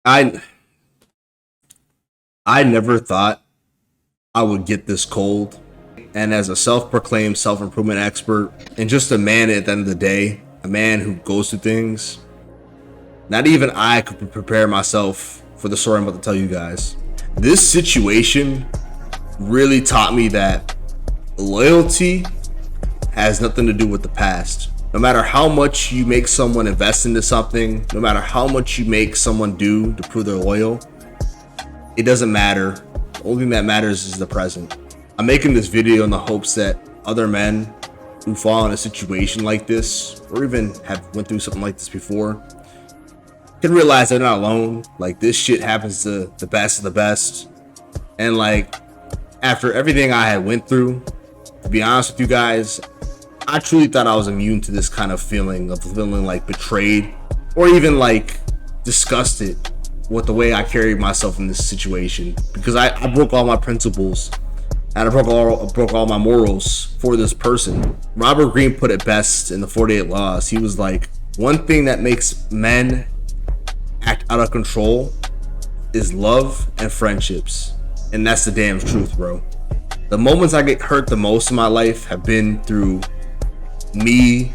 I I never thought I would get this cold. And as a self-proclaimed self-improvement expert and just a man at the end of the day, a man who goes through things, not even I could prepare myself for the story I'm about to tell you guys. This situation really taught me that loyalty has nothing to do with the past. No matter how much you make someone invest into something, no matter how much you make someone do to prove they're loyal, it doesn't matter. The only thing that matters is the present. I'm making this video in the hopes that other men who fall in a situation like this, or even have went through something like this before, can realize they're not alone. Like, this shit happens to the best of the best. And like, after everything I had went through, to be honest with you guys, I truly thought I was immune to this kind of feeling like betrayed, or even like disgusted with the way I carried myself in this situation, because I broke all my principles and I broke all my morals for this person. Robert Greene put it best in the 48 Laws. He was like, one thing that makes men act out of control is love and friendships. And that's the damn truth, bro. The moments I get hurt the most in my life have been through me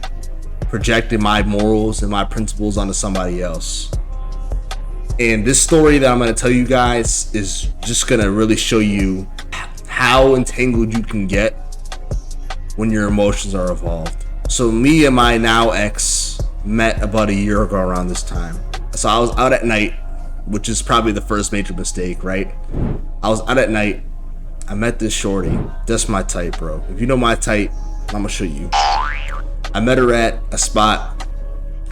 projecting my morals and my principles onto somebody else. And this story that I'm going to tell you guys is just going to really show you how entangled you can get when your emotions are involved. So me and my now ex met about a year ago around this time. So I was out at night, which is probably the first major mistake, right? I was out at night. I met this shorty. That's my type, bro. If you know my type, I'm gonna show you. I met her at a spot,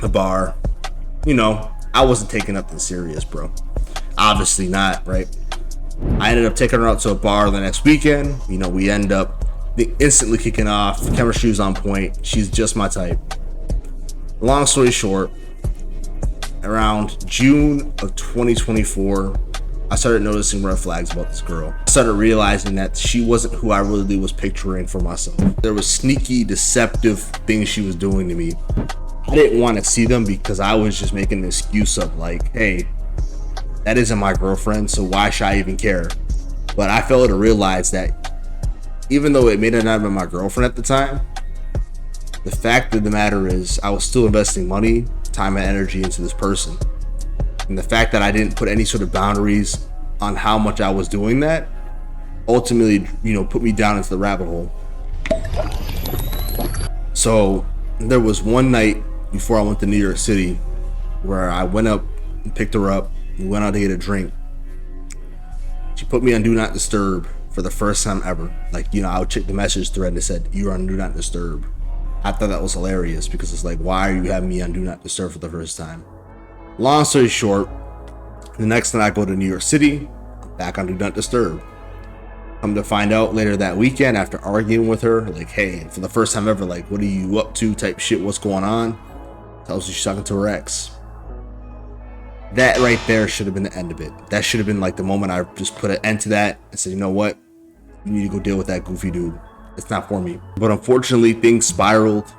a bar. You know, I wasn't taking nothing serious, bro. Obviously not, right? I ended up taking her out to a bar the next weekend. You know, we end up instantly kicking off. The chemistry was on point. She's just my type. Long story short, around June of 2024, I started noticing red flags about this girl. I started realizing that she wasn't who I really was picturing for myself. There was sneaky, deceptive things she was doing to me. I didn't want to see them because I was just making an excuse of like, hey, that isn't my girlfriend, so why should I even care? But I failed to realize that even though it may not have been my girlfriend at the time, the fact of the matter is I was still investing money, time, and energy into this person. And the fact that I didn't put any sort of boundaries on how much I was doing that ultimately, you know, put me down into the rabbit hole. So there was one night before I went to New York City where I went up and picked her up. We went out to get a drink. She put me on Do Not Disturb for the first time ever. Like, you know, I would check the message thread and it said, you're on Do Not Disturb. I thought that was hilarious because it's like, why are you having me on Do Not Disturb for the first time? Long story short, the next night I go to New York City, back on Do Not Disturb. Come to find out later that weekend, after arguing with her, like, hey, for the first time ever, like, what are you up to type shit, what's going on? Tells you she's talking to her ex. That right there should have been the end of it. That should have been like the moment I just put an end to that and said, you know what? You need to go deal with that goofy dude. It's not for me. But unfortunately, things spiraled.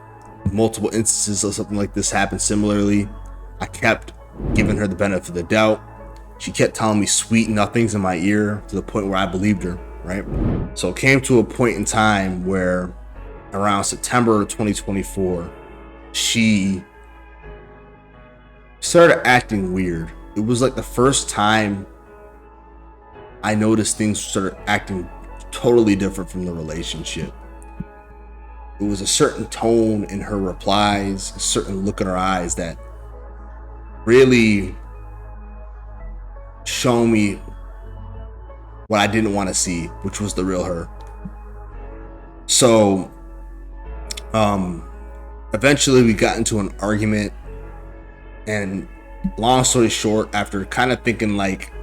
Multiple instances of something like this happened similarly. I kept giving her the benefit of the doubt. She kept telling me sweet nothings in my ear to the point where I believed her, right? So it came to a point in time where around September 2024, she started acting weird. It was like the first time I noticed things started acting totally different from the relationship. It was a certain tone in her replies, a certain look in her eyes that really showed me what I didn't want to see, which was the real her. So eventually we got into an argument, and long story short, after kind of thinking like,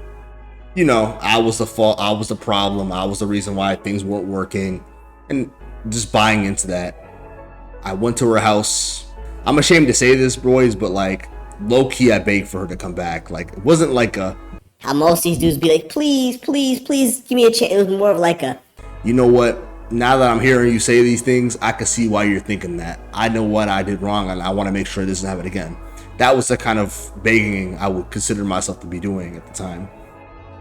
you know, I was the fault, I was the problem, I was the reason why things weren't working, and just buying into that, I went to her house. I'm ashamed to say this, boys, but like, low-key I begged for her to come back. Like, it wasn't like a, how most of these dudes be like, please, please, please give me a chance. It was more of like a, you know what, now that I'm hearing you say these things, I can see why you're thinking that. I know what I did wrong and I want to make sure this doesn't happen again. that was the kind of begging I would consider myself to be doing at the time.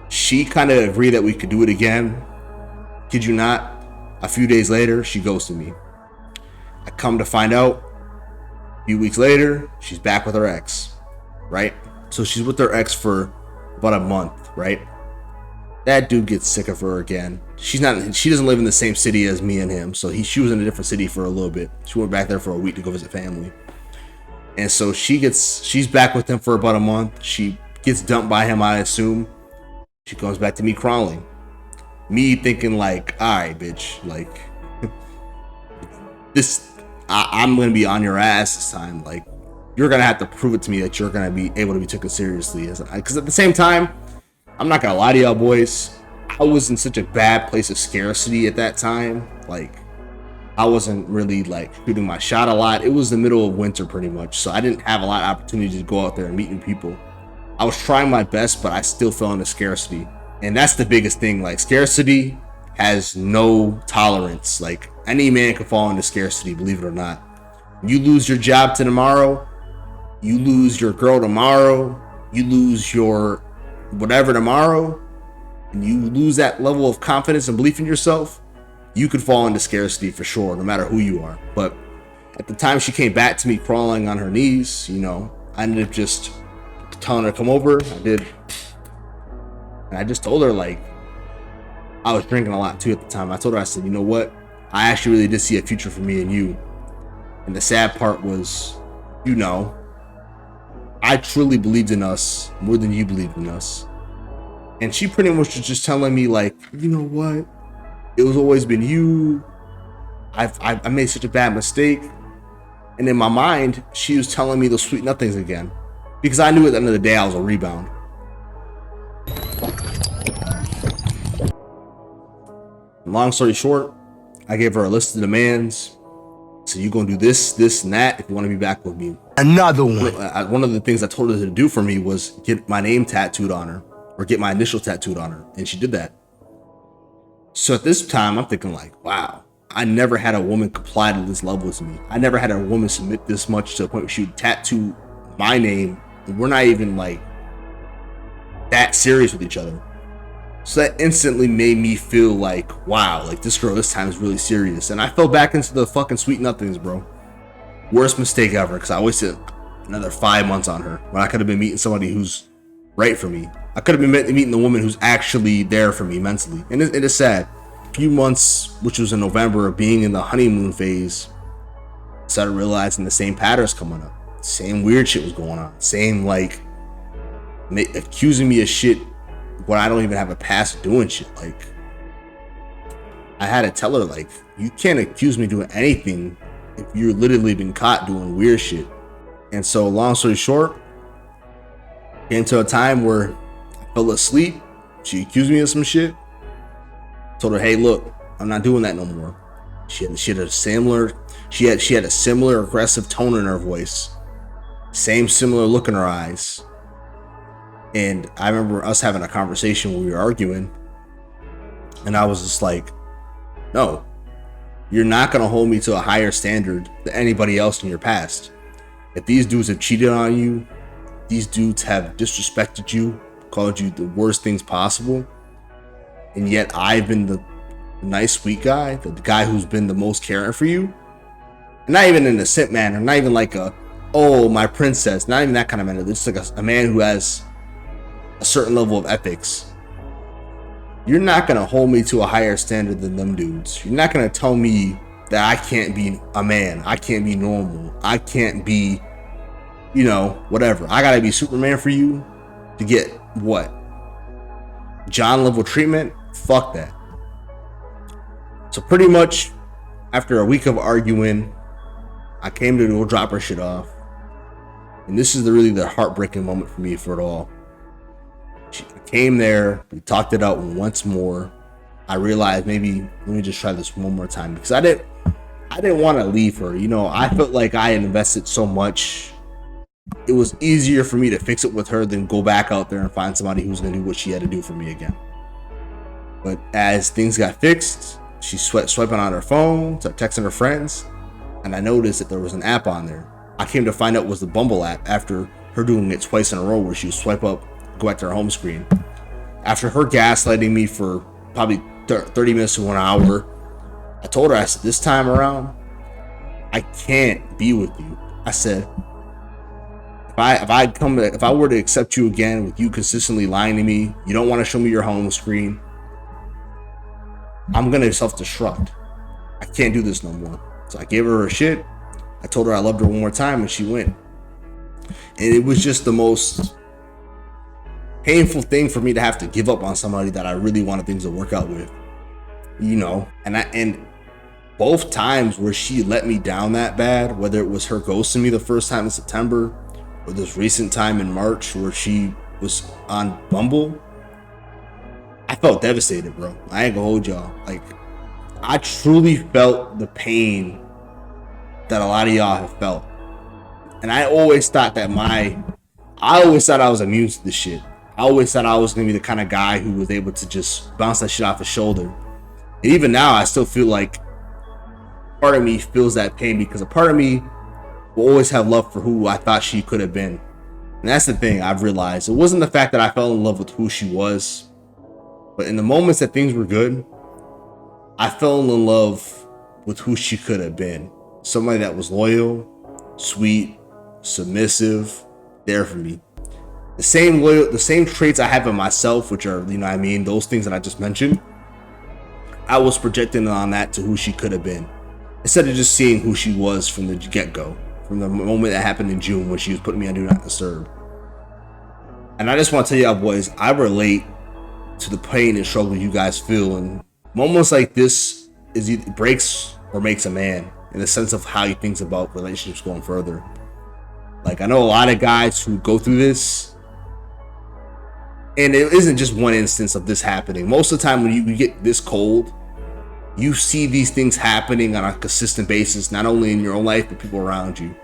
She kind of agreed that we could do it again. Kid you not, a few days later, she ghosted me. I come to find out, a few weeks later, she's back with her ex, right? So she's with her ex for about a month, right? That dude gets sick of her again. She doesn't live in the same city as me and him, so she was in a different city for a little bit. She went back there for a week to go visit family. And so she's back with him for about a month. She gets dumped by him, I assume. She comes back to me crawling. Me thinking like, all right, bitch, like I'm gonna be on your ass this time. Like, you're gonna have to prove it to me that you're gonna be able to be taken seriously. Because at the same time, I'm not gonna lie to y'all boys, I was in such a bad place of scarcity at that time. Like, I wasn't really like shooting my shot a lot. It was the middle of winter pretty much, so I didn't have a lot of opportunity to go out there and meet new people. I was trying my best, but I still fell into scarcity. And that's the biggest thing. Like, scarcity has no tolerance. Like, any man can fall into scarcity, believe it or not. You lose your job to tomorrow, you lose your girl tomorrow, you lose your whatever tomorrow, and you lose that level of confidence and belief in yourself, you could fall into scarcity for sure, no matter who you are. But at the time she came back to me crawling on her knees, you know, I ended up just telling her to come over. I did. And I just told her, like, I was drinking a lot too at the time. I told her, I said, you know what? I actually really did see a future for me and you. And the sad part was, you know, I truly believed in us more than you believed in us. And she pretty much was just telling me, like, you know what? It was always been you. I made such a bad mistake. And in my mind, she was telling me those sweet nothings again. Because I knew at the end of the day, I was a rebound. Long story short, I gave her a list of demands. So you're going to do this, this, and that if you want to be back with me. Another one. One of the things I told her to do for me was get my name tattooed on her, or get my initial tattooed on her. And she did that. So at this time, I'm thinking like, wow, I never had a woman comply to this level to me. I never had a woman submit this much to the point where she would tattoo my name. And we're not even like that serious with each other. So that instantly made me feel like, wow, like this girl this time is really serious. And I fell back into the fucking sweet nothings, bro. Worst mistake ever, because I wasted another 5 months on her when I could have been meeting somebody who's right for me. I could have been meeting the woman who's actually there for me mentally. And it is sad. A few months, which was in November, of being in the honeymoon phase, I started realizing the same patterns coming up. Same weird shit was going on. Same, like, accusing me of shit when I don't even have a past doing shit. Like, I had to tell her, like, you can't accuse me of doing anything if you're literally been caught doing weird shit. And so, long story short, came to a time where I fell asleep. She accused me of some shit. Told her, hey, look, I'm not doing that no more. She had a similar aggressive tone in her voice. Same similar look in her eyes. And I remember us having a conversation when we were arguing. And I was just like, no, you're not going to hold me to a higher standard than anybody else in your past. If these dudes have cheated on you, these dudes have disrespected you, called you the worst things possible, and yet I've been the nice, sweet guy, the guy who's been the most caring for you, and not even in a simp manner, not even like a, oh, my princess, not even that kind of manner. It's like a man who has a certain level of ethics. You're not going to hold me to a higher standard than them dudes. You're not going to tell me that I can't be a man, I can't be normal, I can't be, you know, whatever. I gotta be Superman for you to get what? John level treatment? Fuck that. So pretty much after a week of arguing, I came to go drop her shit off. And this is really the heartbreaking moment for me for it all. She came there, we talked it out once more. I realized maybe let me just try this one more time, because I didn't want to leave her. You know, I felt like I had invested so much. It was easier for me to fix it with her than go back out there and find somebody who's going to do what she had to do for me again. But as things got fixed, she swiping on her phone, texting her friends, and I noticed that there was an app on there. I came to find out was the Bumble app after her doing it twice in a row where she would swipe up, go back to her home screen. After her gaslighting me for probably 30 minutes to 1 hour, I told her, I said, this time around, I can't be with you. I said, if I were to accept you again with you consistently lying to me, you don't want to show me your home screen, I'm gonna self-destruct. I can't do this no more. So I gave her shit. I told her I loved her one more time, and she went. And it was just the most painful thing for me to have to give up on somebody that I really wanted things to work out with, you know. And both times where she let me down that bad, whether it was her ghosting me the first time in September or this recent time in March where she was on Bumble, I felt devastated, bro. I ain't gonna hold y'all. Like, I truly felt the pain that a lot of y'all have felt. And I always thought I was immune to this shit. I always thought I was gonna be the kind of guy who was able to just bounce that shit off his shoulder. And even now, I still feel like part of me feels that pain because a part of me will always have love for who I thought she could have been. And that's the thing I've realized. It wasn't the fact that I fell in love with who she was, but in the moments that things were good, I fell in love with who she could have been. Somebody that was loyal, sweet, submissive, there for me. The same traits I have in myself, which are, you know what I mean, those things that I just mentioned, I was projecting on that to who she could have been. Instead of just seeing who she was from the get-go, from the moment that happened in June when she was putting me on Do Not Disturb. And I just want to tell y'all boys, I relate to the pain and struggle you guys feel. And moments like this is either breaks or makes a man in the sense of how he thinks about relationships going further. Like, I know a lot of guys who go through this, and it isn't just one instance of this happening. Most of the time when you get this cold, you see these things happening on a consistent basis, not only in your own life, but people around you.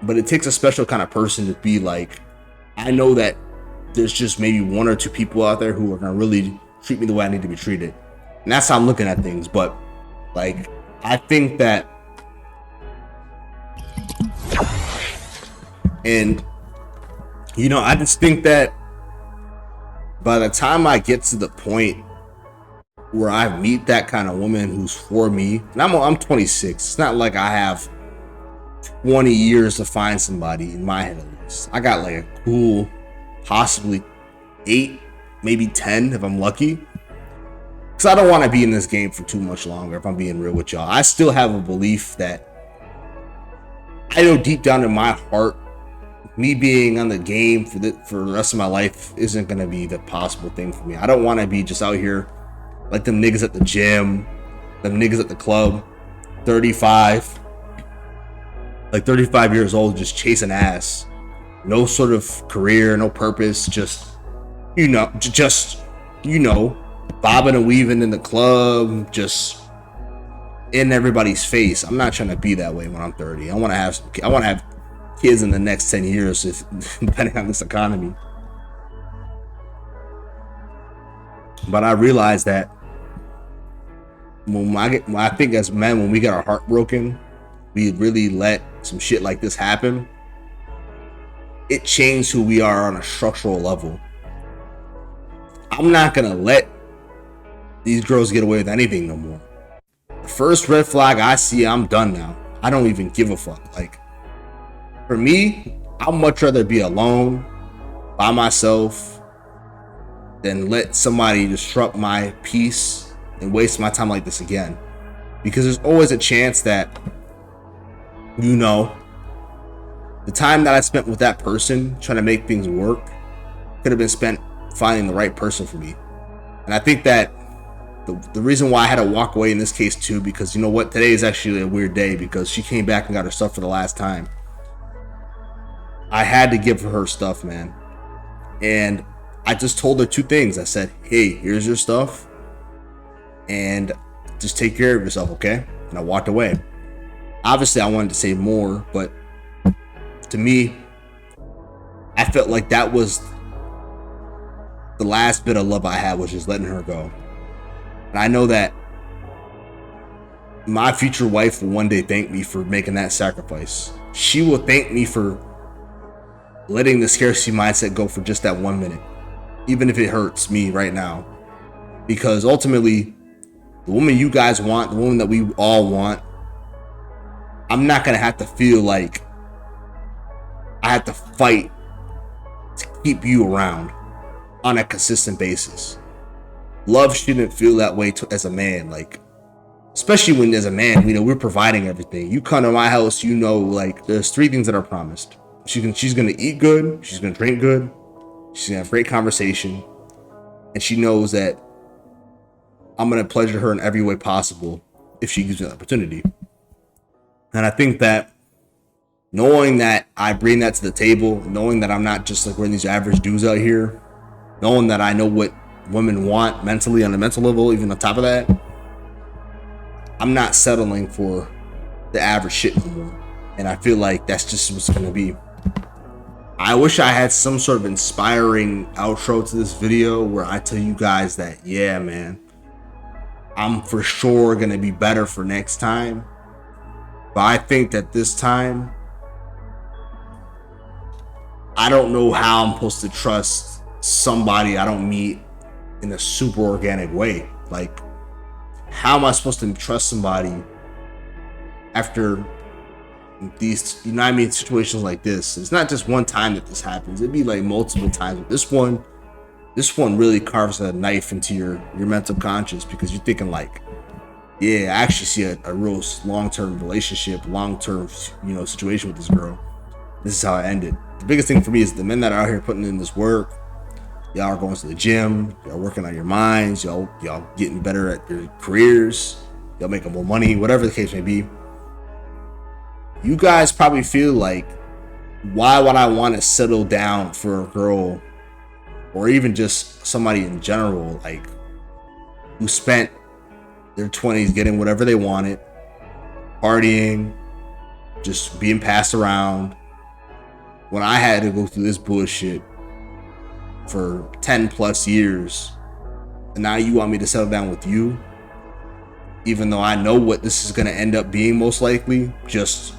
But it takes a special kind of person to be like, I know that there's just maybe one or two people out there who are going to really treat me the way I need to be treated. And that's how I'm looking at things. But, like, I think that, and, you know, I just think that by the time I get to the point where I meet that kind of woman who's for me, and I'm 26. It's not like I have 20 years to find somebody in my head at least. I got like a cool, possibly 8, maybe 10 if I'm lucky. Because I don't want to be in this game for too much longer, if I'm being real with y'all. I still have a belief that I know deep down in my heart, me being on the game for the rest of my life isn't going to be the possible thing for me. I don't want to be just out here like them niggas at the gym, them niggas at the club, 35 years old, just chasing ass. No sort of career, no purpose, just bobbing and weaving in the club, just in everybody's face. I'm not trying to be that way when I'm 30. I want to have kids in the next 10 years, depending on this economy. But I realize that I think as men, when we get our heart broken, we really let some shit like this happen. It changed who we are on a structural level. I'm not gonna let these girls get away with anything no more. The first red flag I see, I'm done now. I don't even give a fuck. Like, for me, I'd much rather be alone by myself than let somebody disrupt my peace and waste my time like this again. Because there's always a chance that, you know, the time that I spent with that person trying to make things work could have been spent finding the right person for me. And I think that the reason why I had to walk away in this case too, because you know what, today is actually a weird day because she came back and got her stuff for the last time. I had to give her stuff, man. And I just told her 2 things. I said, hey, here's your stuff, and just take care of yourself, okay? And I walked away. Obviously, I wanted to say more, but to me, I felt like that was the last bit of love I had, was just letting her go. And I know that my future wife will one day thank me for making that sacrifice. She will thank me for letting the scarcity mindset go for just that 1 minute, even if it hurts me right now. Because ultimately, the woman you guys want, the woman that we all want, I'm not gonna have to feel like I have to fight to keep you around on a consistent basis. Love shouldn't feel that way as a man, like, especially when as a man, we're providing everything. You come to my house, like, there's 3 things that are promised. She's gonna eat good, she's gonna drink good, she's gonna have great conversation, and she knows that I'm gonna pleasure her in every way possible if she gives me the opportunity. And I think that knowing that I bring that to the table, knowing that I'm not just like one of these average dudes out here, knowing that I know what women want mentally on a mental level, even on top of that, I'm not settling for the average shit anymore. And I feel like that's just what's gonna be. I wish I had some sort of inspiring outro to this video where I tell you guys that, yeah, man, I'm for sure gonna be better for next time. But I think that this time, I don't know how I'm supposed to trust somebody I don't meet in a super organic way. Like, how am I supposed to trust somebody after these, situations like this? It's not just one time that this happens. It'd be like multiple times. This one really carves a knife into your mental conscience, because you're thinking like, yeah, I actually see a real long-term relationship, long-term, situation with this girl. This is how it ended. The biggest thing for me is the men that are out here putting in this work. Y'all are going to the gym. Y'all working on your minds. Y'all getting better at your careers. Y'all making more money, whatever the case may be. You guys probably feel like, why would I want to settle down for a girl, or even just somebody in general, like, who spent their 20s getting whatever they wanted, partying, just being passed around, when I had to go through this bullshit for 10 plus years, and now you want me to settle down with you, even though I know what this is going to end up being, most likely just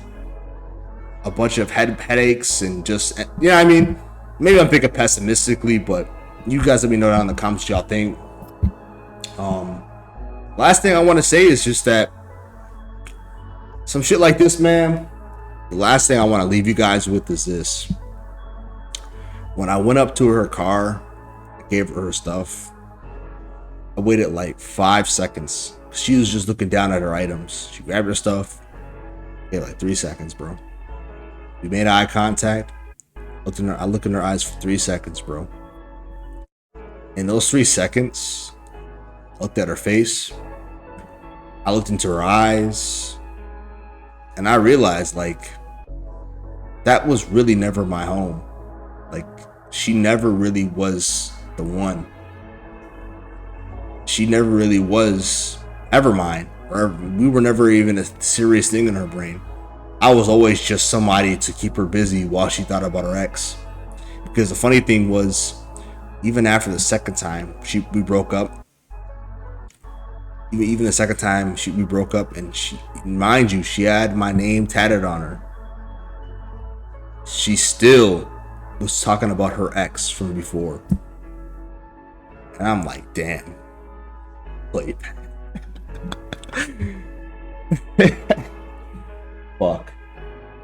a bunch of headaches and just, maybe I'm thinking pessimistically, but you guys let me know down in the comments what y'all think. Last thing I want to say is just that some shit like this, man, the last thing I want to leave you guys with is this. When I went up to her car, I gave her stuff, I waited like 5 seconds. She was just looking down at her items. She grabbed her stuff, gave like 3 seconds, bro. We made eye contact. I looked in her eyes for 3 seconds, bro. In those 3 seconds, I looked at her face, I looked into her eyes, and I realized, like, that was really never my home. Like, she never really was the one. She never really was ever mine, or we were never even a serious thing in her brain. I was always just somebody to keep her busy while she thought about her ex. Because the funny thing was, even after the second time we broke up, even the second time we broke up, and mind you, she had my name tatted on her, she still was talking about her ex from before. And I'm like, damn, play back. Fuck.